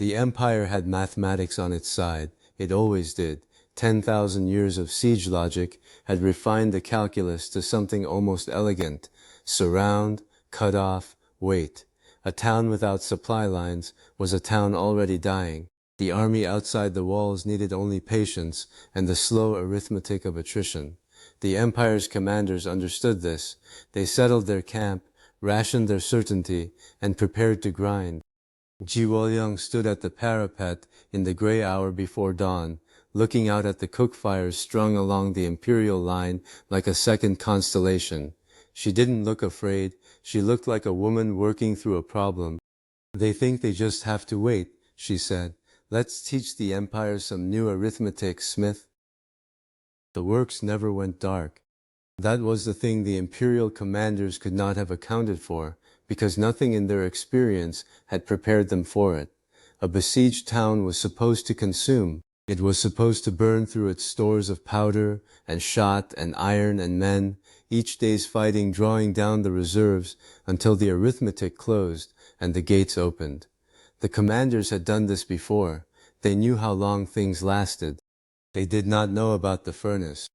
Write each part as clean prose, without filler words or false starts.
The empire had mathematics on its side. It always did. 10,000 years of siege logic had refined the calculus to something almost elegant. Surround, cut off, wait. A town without supply lines was a town already dying. The army outside the walls needed only patience and the slow arithmetic of attrition. The empire's commanders understood this. They settled their camp, rationed their certainty, and prepared to grind. Wol-yeong stood at the parapet in the gray hour before dawn, looking out at the cook fires strung along the imperial line like a second constellation. She didn't look afraid. She looked like a woman working through a problem. "They think they just have to wait," she said. "Let's teach the empire some new arithmetic, Smith." The works never went dark. That was the thing the imperial commanders could not have accounted for, because nothing in their experience had prepared them for it. A besieged town was supposed to consume. It was supposed to burn through its stores of powder and shot and iron and men, each day's fighting drawing down the reserves until the arithmetic closed and the gates opened. The commanders had done this before. They knew how long things lasted. They did not know about the furnace.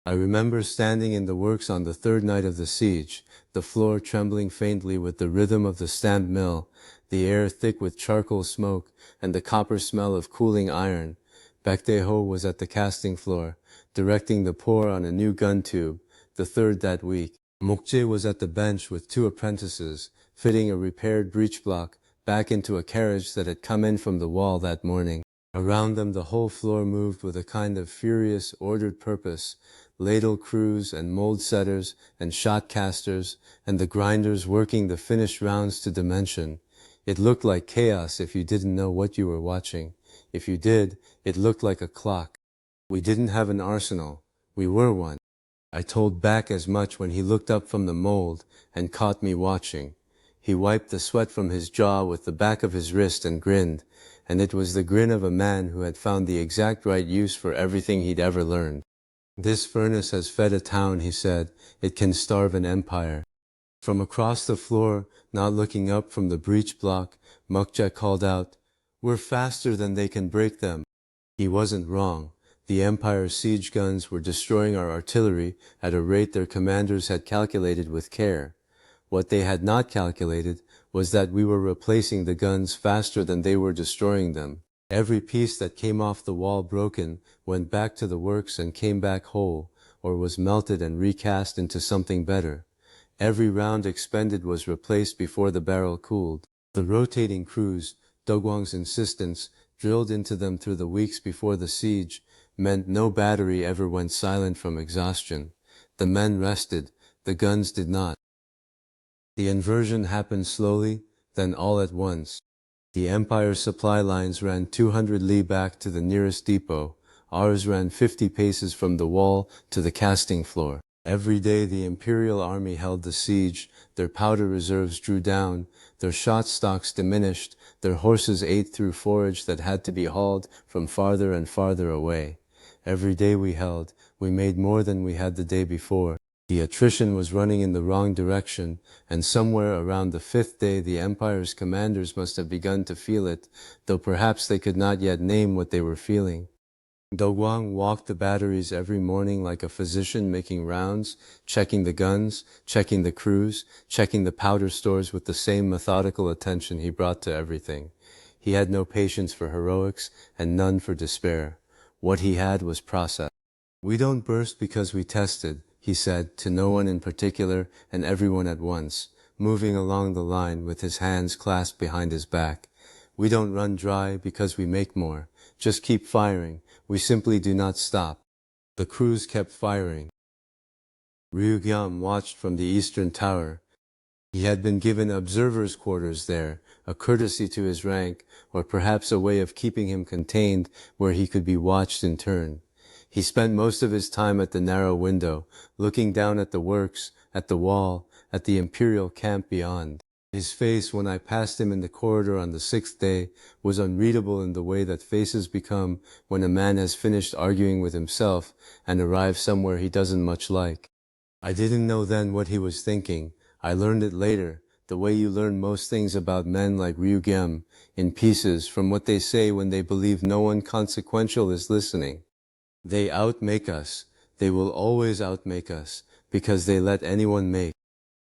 I remember standing in the works on the third night of the siege, the floor trembling faintly with the rhythm of the stamp mill, the air thick with charcoal smoke, and the copper smell of cooling iron. Baek Tae-ho was at the casting floor, directing the pour on a new gun tube, the third that week. Mokjae was at the bench with 2 apprentices, fitting a repaired breech block back into a carriage that had come in from the wall that morning. Around them the whole floor moved with a kind of furious, ordered purpose. Ladle crews and mold setters and shot casters and the grinders working the finished rounds to dimension. It looked like chaos if you didn't know what you were watching. If you did, it looked like a clock. We didn't have an arsenal. We were one. I told Baek as much when he looked up from the mold and caught me watching. He wiped the sweat from his jaw with the back of his wrist and grinned, and it was the grin of a man who had found the exact right use for everything he'd ever learned. "This furnace has fed a town," he said. "It can starve an empire." From across the floor, not looking up from the breech block, Mokjae called out, "We're faster than they can break them." He wasn't wrong. The Empire's siege guns were destroying our artillery at a rate their commanders had calculated with care. What they had not calculated was that we were replacing the guns faster than they were destroying them. Every piece that came off the wall broken went back to the works and came back whole, or was melted and recast into something better. Every round expended was replaced before the barrel cooled. The rotating crews, Doh Gwang's insistence, drilled into them through the weeks before the siege, meant no battery ever went silent from exhaustion. The men rested, the guns did not. The inversion happened slowly, then all at once. The Empire's supply lines ran 200 li back to the nearest depot. Ours ran 50 paces from the wall to the casting floor. Every day the Imperial Army held the siege, their powder reserves drew down, their shot stocks diminished, their horses ate through forage that had to be hauled from farther and farther away. Every day we held, we made more than we had the day before. The attrition was running in the wrong direction, and somewhere around the 5th day the Empire's commanders must have begun to feel it, though perhaps they could not yet name what they were feeling. Doh Gwang walked the batteries every morning like a physician making rounds, checking the guns, checking the crews, checking the powder stores with the same methodical attention he brought to everything. He had no patience for heroics and none for despair. What he had was process. "We don't burst because we tested," he said, to no one in particular and everyone at once, moving along the line with his hands clasped behind his back. "We don't run dry because we make more. Just keep firing. We simply do not stop." The crews kept firing. Ryu Gyeom watched from the eastern tower. He had been given observer's quarters there, a courtesy to his rank, or perhaps a way of keeping him contained where he could be watched in turn. He spent most of his time at the narrow window, looking down at the works, at the wall, at the imperial camp beyond. His face, when I passed him in the corridor on the 6th day, was unreadable in the way that faces become when a man has finished arguing with himself and arrives somewhere he doesn't much like. I didn't know then what he was thinking. I learned it later, the way you learn most things about men like Ryu Gyeom, in pieces from what they say when they believe no one consequential is listening. They outmake us. They will always outmake us, because they let anyone make.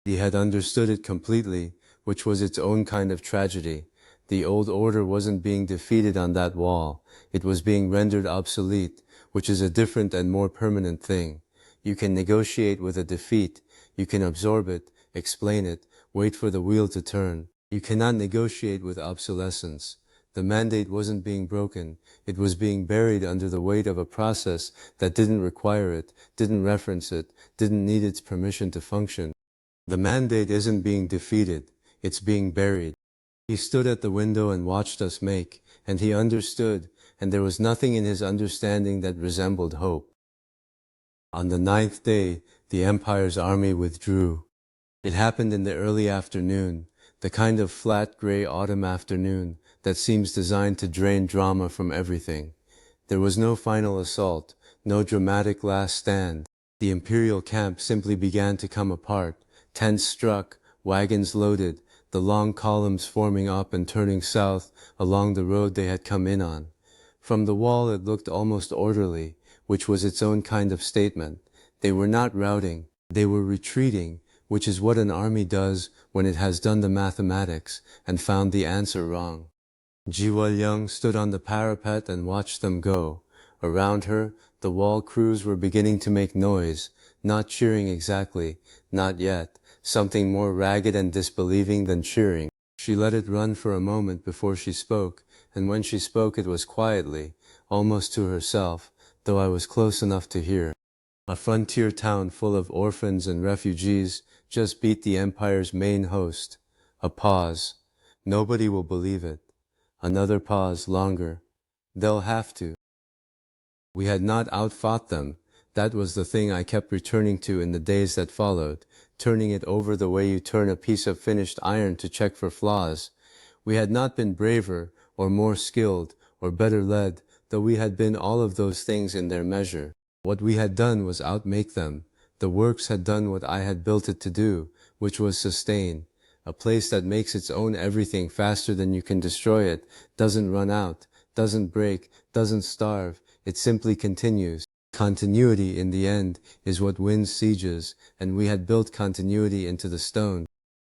He had understood it completely, which was its own kind of tragedy. The old order wasn't being defeated on that wall. It was being rendered obsolete, which is a different and more permanent thing. You can negotiate with a defeat. You can absorb it, explain it, wait for the wheel to turn. You cannot negotiate with obsolescence. The mandate wasn't being broken. It was being buried under the weight of a process that didn't require it, didn't reference it, didn't need its permission to function. The mandate isn't being defeated. It's being buried. He stood at the window and watched us make, and he understood, and there was nothing in his understanding that resembled hope. On the 9th day, the empire's army withdrew. It happened in the early afternoon, the kind of flat gray autumn afternoon that seems designed to drain drama from everything. There was no final assault, no dramatic last stand. The imperial camp simply began to come apart, tents struck, wagons loaded, the long columns forming up and turning south along the road they had come in on. From the wall it looked almost orderly, which was its own kind of statement. They were not routing, they were retreating, which is what an army does when it has done the mathematics and found the answer wrong. Wol-yeong stood on the parapet and watched them go. Around her, the wall crews were beginning to make noise, not cheering exactly, not yet, something more ragged and disbelieving than cheering. She let it run for a moment before she spoke, and when she spoke it was quietly, almost to herself, though I was close enough to hear. A frontier town full of orphans and refugees just beat the empire's main host. A pause. Nobody will believe it. Another pause, longer. They'll have to. We had not outfought them. That was the thing I kept returning to in the days that followed, turning it over the way you turn a piece of finished iron to check for flaws. We had not been braver, or more skilled, or better led, though we had been all of those things in their measure. What we had done was outmake them. The works had done what I had built it to do, which was sustain. A place that makes its own everything faster than you can destroy it, doesn't run out, doesn't break, doesn't starve, it simply continues. Continuity, in the end, is what wins sieges, and we had built continuity into the stone.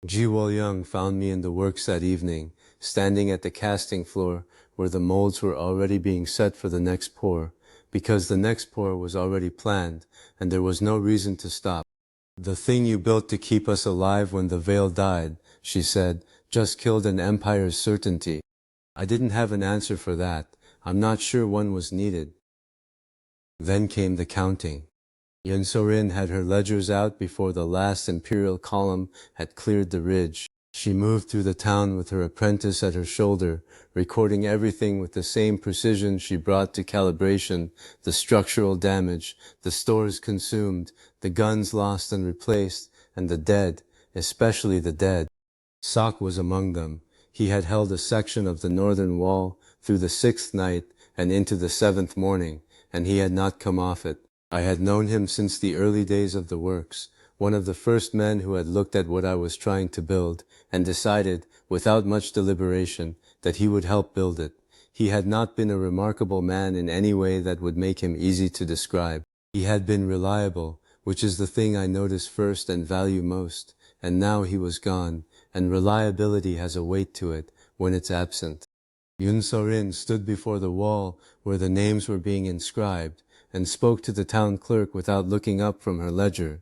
Wol-yeong found me in the works that evening, standing at the casting floor, where the molds were already being set for the next pour, because the next pour was already planned, and there was no reason to stop. The thing you built to keep us alive when the veil died, she said, just killed an empire's certainty. I didn't have an answer for that. I'm not sure one was needed. Then came the counting. Yoon-so-rin had her ledgers out before the last imperial column had cleared the ridge. She moved through the town with her apprentice at her shoulder, recording everything with the same precision she brought to calibration, the structural damage, the stores consumed, the guns lost and replaced, and the dead, especially the dead. Sok was among them. He had held a section of the northern wall through the 6th night and into the 7th morning, and he had not come off it. I had known him since the early days of the works, one of the first men who had looked at what I was trying to build, and decided, without much deliberation, that he would help build it. He had not been a remarkable man in any way that would make him easy to describe. He had been reliable, which is the thing I notice first and value most, and now he was gone, and reliability has a weight to it when it's absent. Yoon-so-rin stood before the wall where the names were being inscribed, and spoke to the town clerk without looking up from her ledger.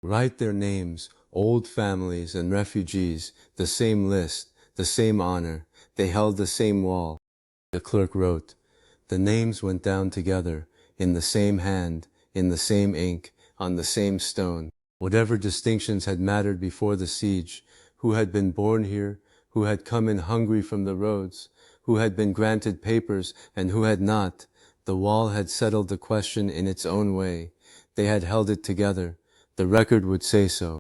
Write their names, old families and refugees, the same list, the same honor. They held the same wall. The clerk wrote. The names went down together, in the same hand, in the same ink, on the same stone. Whatever distinctions had mattered before the siege, who had been born here, who had come in hungry from the roads, who had been granted papers and who had not, the wall had settled the question in its own way. They had held it together. The record would say so.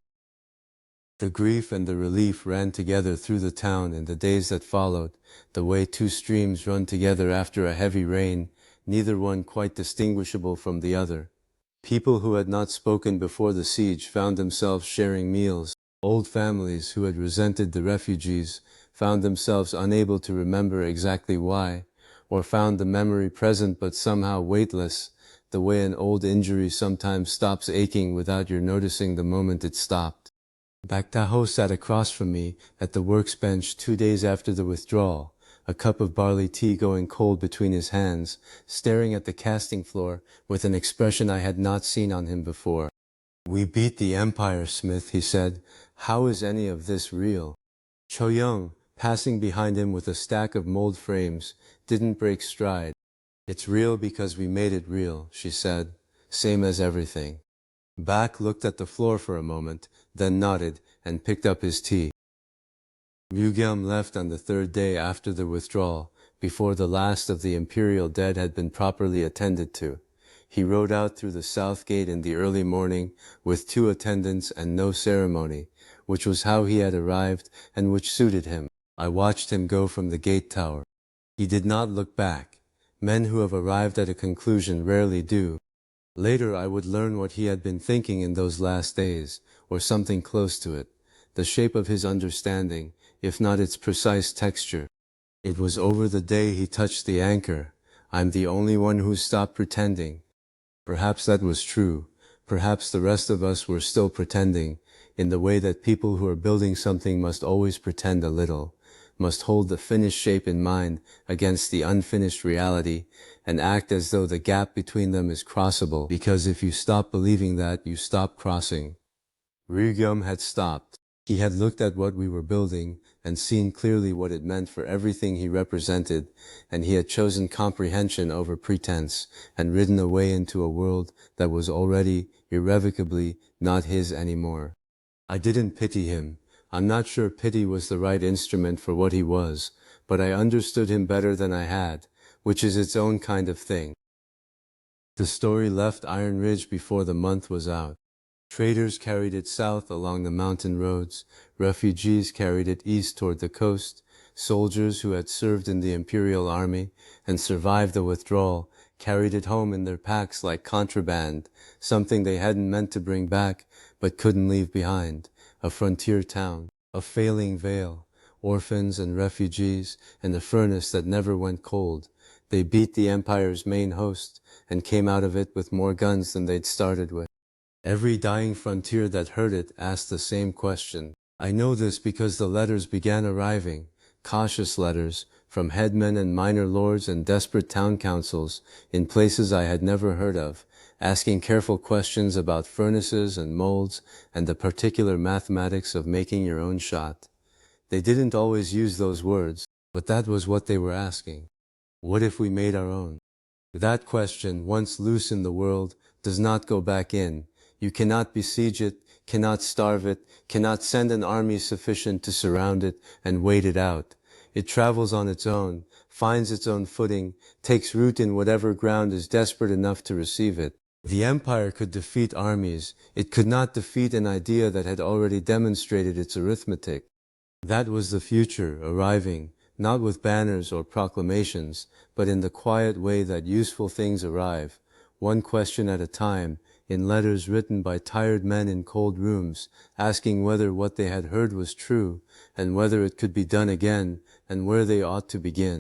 The grief and the relief ran together through the town in the days that followed, the way two streams run together after a heavy rain, neither one quite distinguishable from the other. People who had not spoken before the siege found themselves sharing meals. Old families who had resented the refugees found themselves unable to remember exactly why, or found the memory present but somehow weightless, the way an old injury sometimes stops aching without your noticing the moment it stopped. Baek Tae-ho sat across from me at the workbench 2 days after the withdrawal, a cup of barley tea going cold between his hands, staring at the casting floor with an expression I had not seen on him before. "We beat the Empire, Smith," he said. "How is any of this real?" Cho-young, passing behind him with a stack of mold frames, didn't break stride. "It's real because we made it real," she said. "Same as everything." Baek looked at the floor for a moment, then nodded and picked up his tea. Ryu Gyeom left on the third day after the withdrawal, before the last of the imperial dead had been properly attended to. He rode out through the south gate in the early morning with 2 attendants and no ceremony, which was how he had arrived and which suited him. I watched him go from the gate tower. He did not look back. Men who have arrived at a conclusion rarely do. Later I would learn what he had been thinking in those last days, or something close to it, the shape of his understanding, if not its precise texture. It was over the day he touched the anchor. "I'm the only one who stopped pretending." Perhaps that was true. Perhaps the rest of us were still pretending, in the way that people who are building something must always pretend a little, must hold the finished shape in mind against the unfinished reality, and act as though the gap between them is crossable, because if you stop believing that, you stop crossing. Ryu Gyeom had stopped. He had looked at what we were building and seen clearly what it meant for everything he represented, and he had chosen comprehension over pretense and ridden away into a world that was already, irrevocably, not his anymore. I didn't pity him. I'm not sure pity was the right instrument for what he was, but I understood him better than I had, which is its own kind of thing. The story left Iron Ridge before the month was out. Traders carried it south along the mountain roads, refugees carried it east toward the coast, soldiers who had served in the imperial army and survived the withdrawal carried it home in their packs like contraband, something they hadn't meant to bring back but couldn't leave behind, a frontier town, a failing vale, orphans and refugees, and a furnace that never went cold. They beat the empire's main host and came out of it with more guns than they'd started with. Every dying frontier that heard it asked the same question. I know this because the letters began arriving, cautious letters, from headmen and minor lords and desperate town councils, in places I had never heard of, asking careful questions about furnaces and molds and the particular mathematics of making your own shot. They didn't always use those words, but that was what they were asking. What if we made our own? That question, once loose in the world, does not go back in. You cannot besiege it, cannot starve it, cannot send an army sufficient to surround it and wait it out. It travels on its own, finds its own footing, takes root in whatever ground is desperate enough to receive it. The empire could defeat armies. It could not defeat an idea that had already demonstrated its arithmetic. That was the future, arriving, not with banners or proclamations, but in the quiet way that useful things arrive, one question at a time, in letters written by tired men in cold rooms, asking whether what they had heard was true, and whether it could be done again, and where they ought to begin.